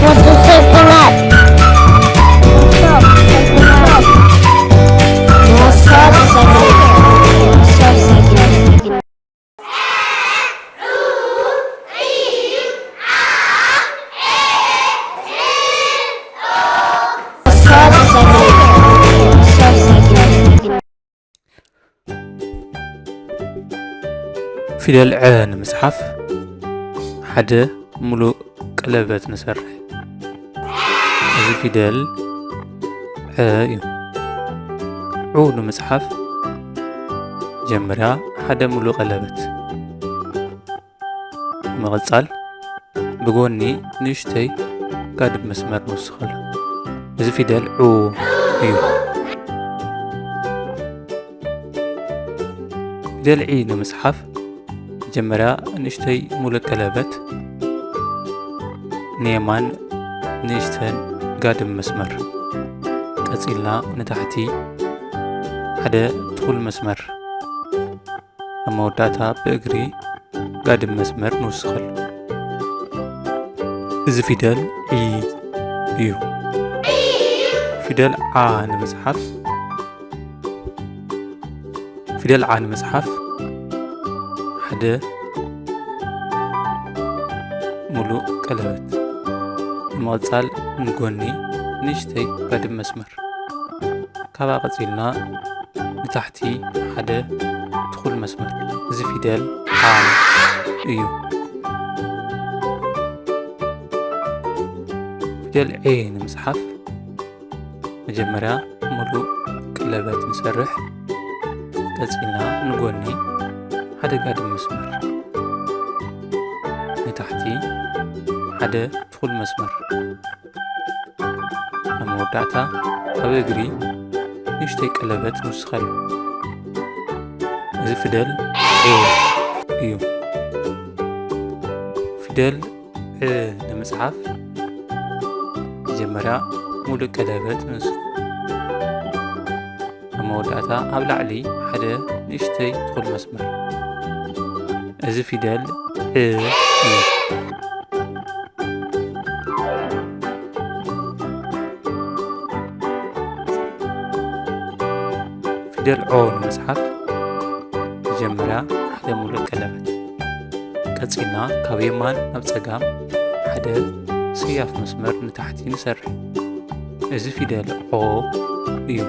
Motorcyclette. فيدال ع نمسحف حدا ملو قلبت نسرح هذا فيدال ع عو نمسحف جمرا حدا ملو قلبت مغصال بقوني نشتي قادب مسمار نوسخل هذا فيدال عو فيدال عي نمسحف جمرا نشتي ملو قلبت نيمان نشتن قادم مسمر قصيلنا نتحتي حدا طول مسمر اما وداتا بأجري قادم مسمر نوسخل إذا فيدال اي يو فيدال ع نمسحف فيدال ع نمسحف حدا ملو قلبت مغصال نقوني نشتي قادم مسمر كابا قصيلنا نتحتي حدا دخول مسمر زي فيدال عام ايو فيدال عين مسحف مجمرا ملو قلبت نسرح قصيلنا نقوني حدا قادم مسمر نتحتي حدا دخول مسمر اما ودعتا أبقري نشتي قلبت نسخل إذا فيدال ايو فيدال نمسحف جمرا مولو قلبت نسخل اما ودعتا أبلع لي حدا نشتي دخول مسمر إذا فيدال ايو فيدال عو نمسحف جمرا حدا ملو قلبت قصيلنا كاب يمان ناب صقام حدا سياف مسمر نتحتي نسرح إذا فيدال عو ايو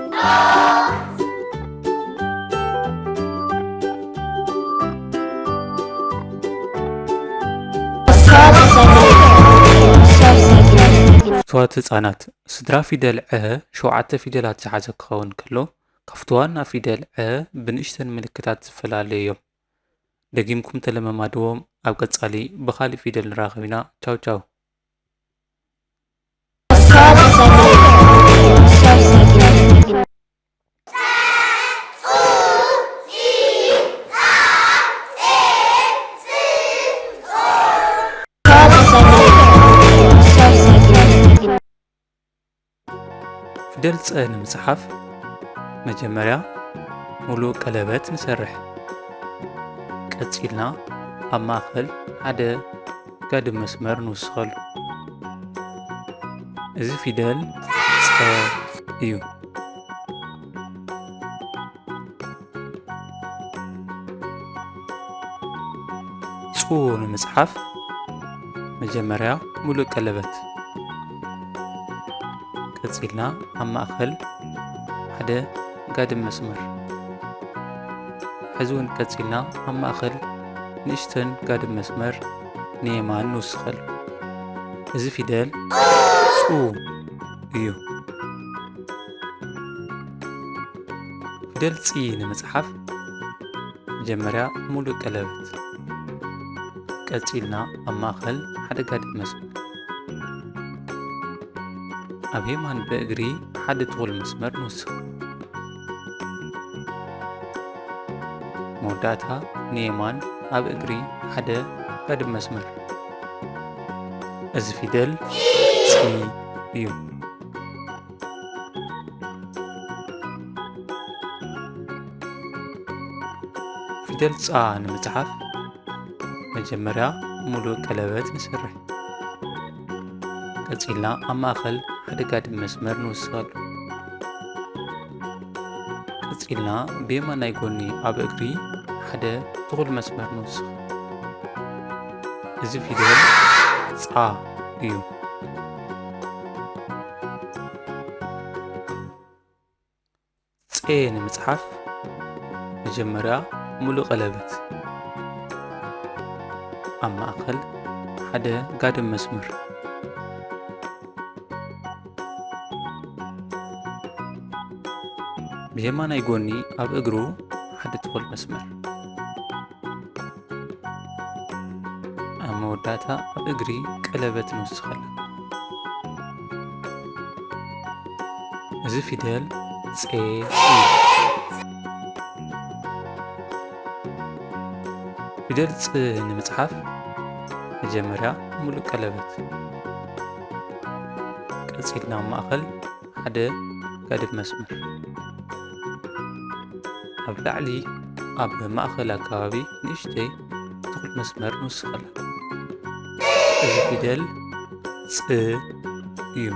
فتوات ህጻናት ስድራ ፊደል ዕ ሸውዓተ ፊደላት ዝሓዘ ክኸውን ከሎ ካፍትዋና ፊደል ዕ ብንእሽተን ምልክታት ዝፈላለዩ እዮም። ደጊምኩም ተለማማድዎም። ኣብ ቀጻሊ ብኻሊእ ፊደል ንራኸብ ኢና። ቻው ቻው። فيدال ፅ ንምስሓፍ መጀመርያ ሙሉእ ቀለበት ንሰርሕ ቀፂልና ኣብ ማእኸል ሓደ ጋድም መስመር ንውስኸሉ እዚ ፊደል ፀ እዩ። ፁ ንምስሓፍ መጀመርያ ሙሉእ ቀለበት ቀፂልና ኣብ ማእኸል ሓደ ጋድም መስመር ሕዚ እውን ቀፂልና ኣብ ማእኸል ንእሽተን ጋድም መስመር ንየማን ንውስኸሉ እዚ ፊደል ፁ እዩ። ፊደል ፂ ንምፅሓፍ መጀመርያ ሙሉእ ቀለበት ቀፂልና ኣብ ማእኸል ሓደ ጋድም መስመር ኣብ የማን በእግሪ ሓደ ጥቕል መስመር ንውስኽ መወዳእታ ንየማን ኣብ እግሪ ሓደ ጋድም መስመር እዚ ፊደል ፂ እዩ። ፊደል ፃ ንምፅሓፍ መጀመርያ ሙሉእ ቀለበት ንሰርሕ ቀፂልና ኣብ ማእኸል ሓደ ጋድም መስመር ንውስኸሉ። ቀፂልና ብየማናይ ጎኒ ኣብ እግሪ ሓደ ጥኹል መስመር ንውስኽ። እዚ ፊደል ፃ እዩ። ፄ ንምጽሓፍ መጀመርያ ሙሉእ ቀለበት ኣብ ማእኸል ሓደ ጋድም መስመር ብየማናይ ጎኒ ኣብ እግሩ ሓደ ጥኹል መስመር ኣብ መወዳእታ ኣብ እግሪ ቀለበት ንውስኸሉ። እዚ ፊደል ፄ እዩ። ፊደል ፅ ንምጽሓፍ መጀመርያ ሙሉእ ቀለበት ቀፂልና ኣብ ማእኸል ሓደ ጋድም መስመር ኣብ ላዕሊ ኣብ ማእኸል ኣከባቢ ንእሽተይ ጥኹል መስመር ንውስኸሉ። እዚ ፊደል ፅ እዩ።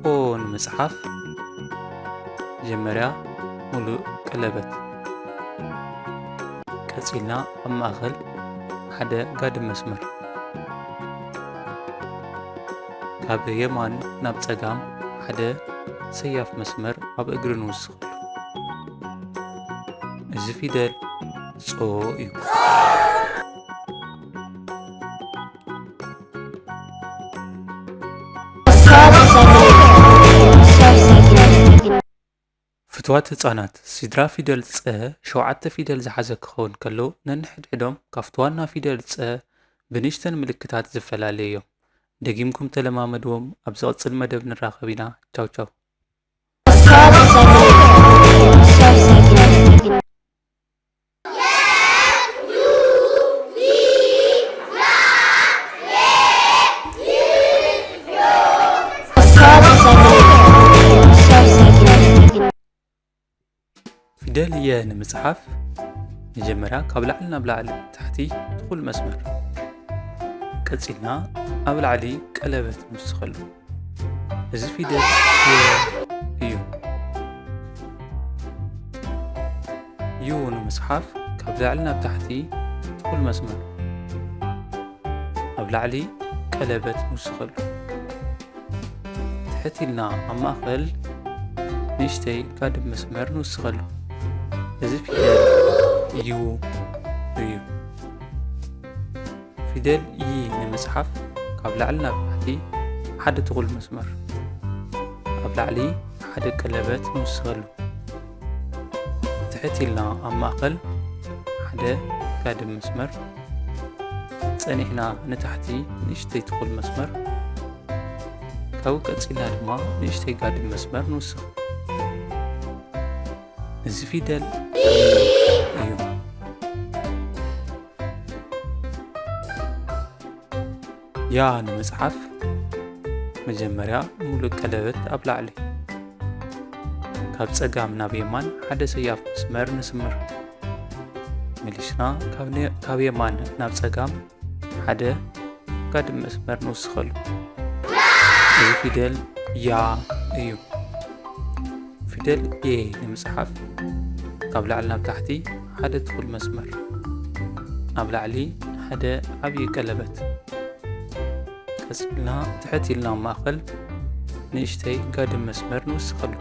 ጾ ንምጽሓፍ መጀመርያ ሙሉእ ቀለበት ቀፂልና ኣብ ማእኸል ሓደ ጋድም መስመር ካብ የማን ናብ ጸጋም ሓደ ሰያፍ መስመር ኣብ እግሪ ንውስኸሉ። እዚ ፊደል ጾ እዩ። ፍትዋት ህፃናት ሲድራ ፊደል ፀ 7 ፊደል ዝሓዘ ክኸውን ከሎ ነንሕድሕዶም ካብቲ ዋና ፊደል ፀ ብንእሽተን ምልክታት ዝፈላለዩ እዮም። ደጊምኩም ተለማመድዎም። ኣብ ዝቕፅል መደብ ንራኸብ ኢና። ቻው ቻው። ፊደል የ ንምጽሓፍ መጀመርያ ካብ ላዕሊ ናብ ላዕሊ ታሕቲ ጥኹል መስመር ቀፂልና ኣብ ላዕሊ ቀለበት ንውስኸሉ። እዚ ፊደል የ እዩ። ዩ ንምጽሓፍ ካብ ላዕሊ ናብ ታሕቲ ጥኹል መስመር ኣብ ላዕሊ ቀለበት ንውስኸሉ። ትሕቲልና ኣብ ማእኸል ንእሽተይ ጋድም መስመር ንውስኸሉ። እዚ ፊደል ዩ እዩ። ፊደል ይ ንምጽሓፍ ካብ ላዕሊ ናብ ታሕቲ ሓደ ጥኹል መስመር ኣብ ላዕሊ ሓደ ቀለበት ንውስኸሉ። ትሕቲልና ኣብ ማእኸል ሓደ ጋድም መስመር ጸኒሕና ንታሕቲ ንእሽተይ ጥኹል መስመር ካብኡ ቀፂልና ድማ ንእሽተይ ጋድም መስመር ንውስኽ። እዚ ፊደል እዩ። ያ ንምጽሓፍ መጀመርያ ሙሉእ ቀለበት ኣብ ላዕሊ ካብ ጸጋም ናብ የማን ሓደ ሰያፍ መስመር ንስምር። መሊስና ካብ የማን ናብ ጸጋም ሓደ ጋድም መስመር ንውስኸሉ። እዚ ፊደል ያ እዩ። ፊደል ኤ ንምጽሓፍ ካብ ላዕሊ ናብ ታሕቲ ሓደ ጥኹል መስመር ኣብ ላዕሊ ሓደ ዓብዪ ቀለበት ቀፂልና ትሕቲልና ማእኸል ንእሽተይ ጋድም መስመር ንውስኸሉ።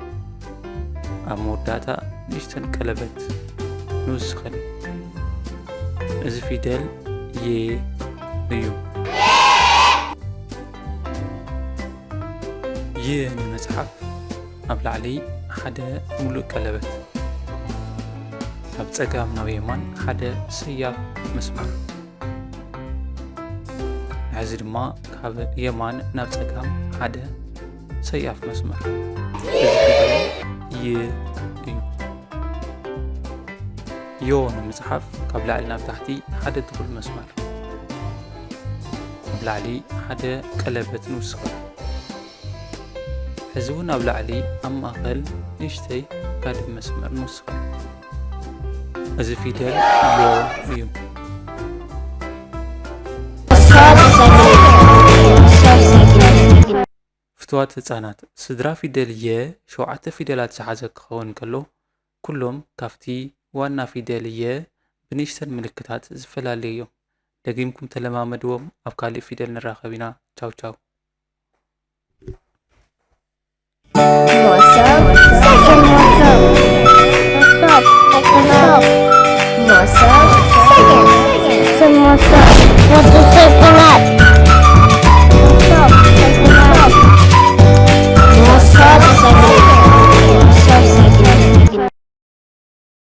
ኣብ መወዳእታ ንእሽተን ቀለበት ንውስኸሉ። እዚ ፊደል የ እዩ። ይ ንምጽሓፍ ኣብ ላዕሊ ሓደ ሙሉእ ቀለበት ካብ ጸጋም ናብ የማን ሓደ ሰያፍ መስመር ሕዚ ድማ ካብ የማን ናብ ጸጋም ሓደ ሰያፍ መስመር። እዚ ፊደል ይ እዩ። ዮ ንምጽሓፍ ካብ ላዕሊ ናብ ታሕቲ ሓደ ጥኹል መስመር ኣብ ላዕሊ ሓደ ቀለበት ንውስኸሉ። ሕዚ እውን ኣብ ላዕሊ ኣብ ማእኸል ንእሽተይ ጋድም መስመር ንውስኸሉ። እዚ ፊደል ዮ እዩ። ካፍትዋት ህፃናት ስድራ ፊደል የ 7 ፊደላት ዝሓዘ ክኸውን ከሎ ኩሎም ካፍቲ ዋና ፊደል የ ብንእሽተን ምልክታት ዝፈላለዩ እዮም። ደጊምኩም ተለማመድዎም። ኣብ ካልእ ፊደል ንራኸብ ኢና። ቻው ቻው። Moça, second. Moça,